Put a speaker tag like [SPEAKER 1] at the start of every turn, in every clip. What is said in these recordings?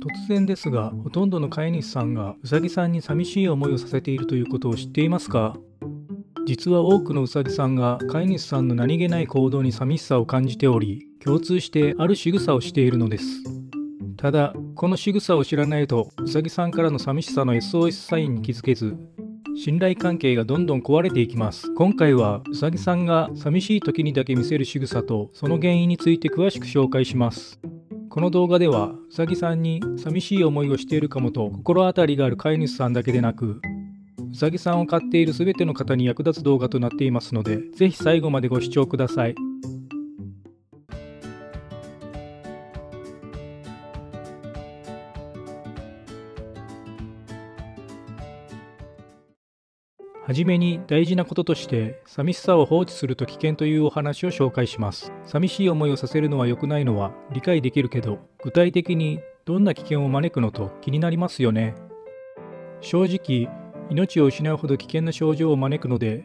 [SPEAKER 1] 突然ですが、ほとんどの飼い主さんがうさぎさんに寂しい思いをさせているということを知っていますか？実は多くのうさぎさんが飼い主さんの何気ない行動に寂しさを感じており、共通してある仕草をしているのです。ただ、この仕草を知らないとうさぎさんからの寂しさの SOS サインに気づけず、信頼関係がどんどん壊れていきます。今回はうさぎさんが寂しい時にだけ見せる仕草とその原因について詳しく紹介します。この動画ではうさぎさんに寂しい思いをしているかもと心当たりがある飼い主さんだけでなく、うさぎさんを飼っている全ての方に役立つ動画となっていますので、ぜひ最後までご視聴ください。はじめに大事なこととして、寂しさを放置すると危険というお話を紹介します。寂しい思いをさせるのは良くないのは理解できるけど、具体的にどんな危険を招くのと気になりますよね。正直、命を失うほど危険な症状を招くので、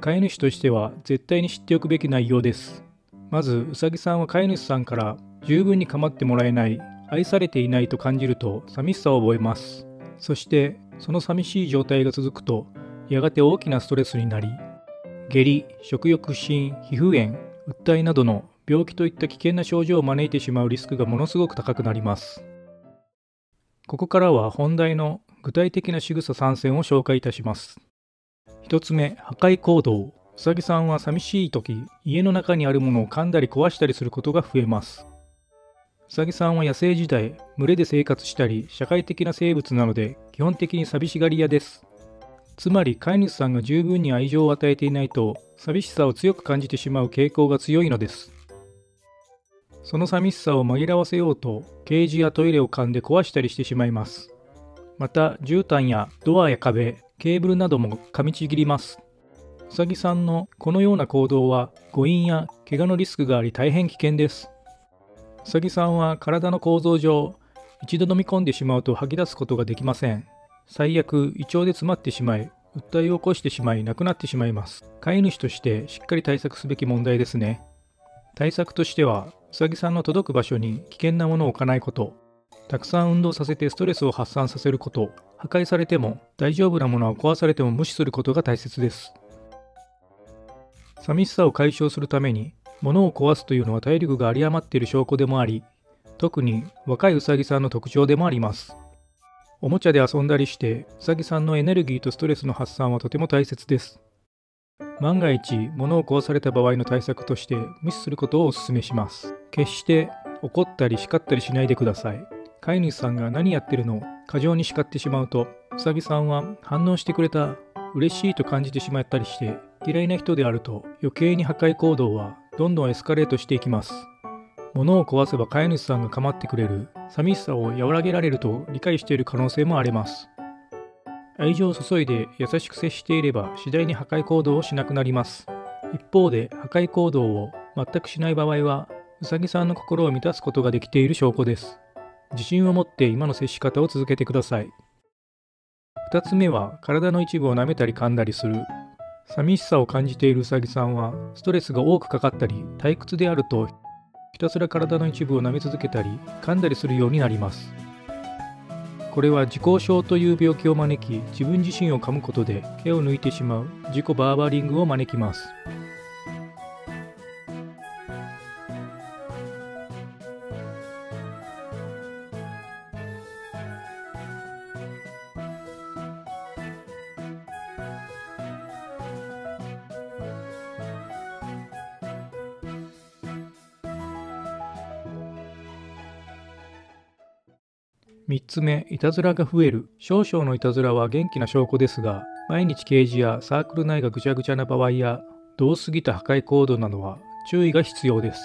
[SPEAKER 1] 飼い主としては絶対に知っておくべき内容です。まず、うさぎさんは飼い主さんから十分に構ってもらえない、愛されていないと感じると寂しさを覚えます。そして、その寂しい状態が続くと、やがて大きなストレスになり、下痢、食欲不振、皮膚炎、鬱滞などの病気といった危険な症状を招いてしまうリスクがものすごく高くなります。ここからは本題の具体的な仕草3選を紹介いたします。1つ目、破壊行動。うさぎさんは寂しい時、家の中にあるものを噛んだり壊したりすることが増えます。うさぎさんは野生時代、群れで生活したり、社会的な生物なので、基本的に寂しがり屋です。つまり飼い主さんが十分に愛情を与えていないと寂しさを強く感じてしまう傾向が強いのです。その寂しさを紛らわせようとケージやトイレを噛んで壊したりしてしまいます。また絨毯やドアや壁、ケーブルなども噛みちぎります。うさぎさんのこのような行動は誤飲や怪我のリスクがあり大変危険です。うさぎさんは体の構造上一度飲み込んでしまうと吐き出すことができません。最悪、胃腸で詰まってしまい、訴えを起こしてしまい、亡くなってしまいます。飼い主としてしっかり対策すべき問題ですね。対策としては、うさぎさんの届く場所に危険なものを置かないこと、たくさん運動させてストレスを発散させること、破壊されても大丈夫なものは壊されても無視することが大切です。寂しさを解消するために、物を壊すというのは体力が有り余っている証拠でもあり、特に若いうさぎさんの特徴でもあります。おもちゃで遊んだりして、うさぎさんのエネルギーとストレスの発散はとても大切です。万が一、物を壊された場合の対策として無視することをお勧めします。決して怒ったり叱ったりしないでください。飼い主さんが何やってるのを過剰に叱ってしまうと、うさぎさんは反応してくれた、嬉しいと感じてしまったりして、嫌いな人であると余計に破壊行動はどんどんエスカレートしていきます。物を壊せば飼い主さんが構ってくれる、寂しさを和らげられると理解している可能性もあります。愛情を注いで優しく接していれば次第に破壊行動をしなくなります。一方で破壊行動を全くしない場合は、うさぎさんの心を満たすことができている証拠です。自信を持って今の接し方を続けてください。2つ目は体の一部を舐めたり噛んだりする。寂しさを感じているうさぎさんはストレスが多くかかったり退屈であるとひたすら体の一部を舐め続けたり噛んだりするようになります。これは自己症という病気を招き、自分自身を噛むことで毛を抜いてしまう自己バーバリングを招きます。3つ目、いたずらが増える。少々のいたずらは元気な証拠ですが、毎日ケージやサークル内がぐちゃぐちゃな場合や、度を過ぎた破壊行動などは注意が必要です。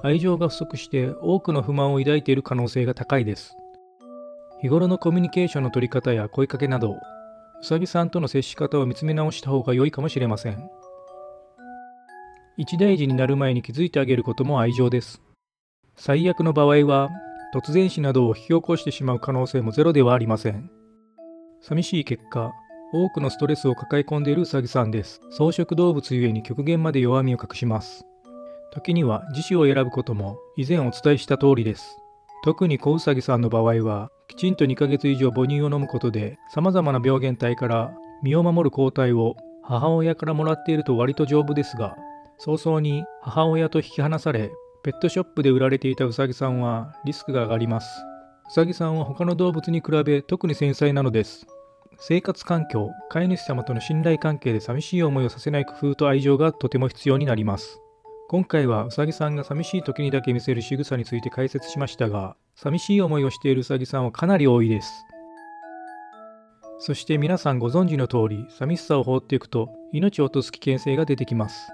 [SPEAKER 1] 愛情が不足して多くの不満を抱いている可能性が高いです。日頃のコミュニケーションの取り方や声かけなど、うさぎさんとの接し方を見つめ直した方が良いかもしれません。一大事になる前に気づいてあげることも愛情です。最悪の場合は、突然死などを引き起こしてしまう可能性もゼロではありません。寂しい結果、多くのストレスを抱え込んでいるうさぎさんです。草食動物ゆえに極限まで弱みを隠します。時には自死を選ぶことも以前お伝えした通りです。特に子うさぎさんの場合は、きちんと2ヶ月以上母乳を飲むことで、様々な病原体から身を守る抗体を母親からもらっていると割と丈夫ですが、早々に母親と引き離され、ペットショップで売られていたうさぎさんはリスクが上がります。うさぎさんは他の動物に比べ特に繊細なのです。生活環境、飼い主様との信頼関係で寂しい思いをさせない工夫と愛情がとても必要になります。今回はうさぎさんが寂しい時にだけ見せる仕草について解説しましたが、寂しい思いをしているうさぎさんはかなり多いです。そして皆さんご存知の通り、寂しさを放っていくと命を落とす危険性が出てきます。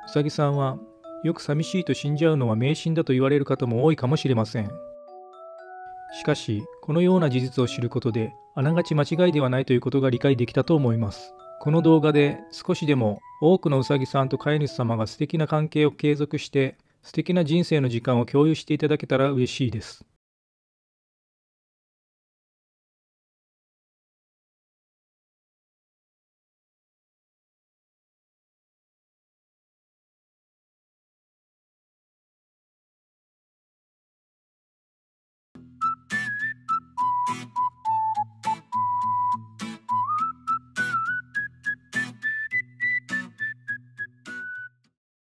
[SPEAKER 1] うさぎさんはよく寂しいと死んじゃうのは迷信だと言われる方も多いかもしれません。しかし、このような事実を知ることで、あながち間違いではないということが理解できたと思います。この動画で少しでも多くのうさぎさんと飼い主様が素敵な関係を継続して、素敵な人生の時間を共有していただけたら嬉しいです。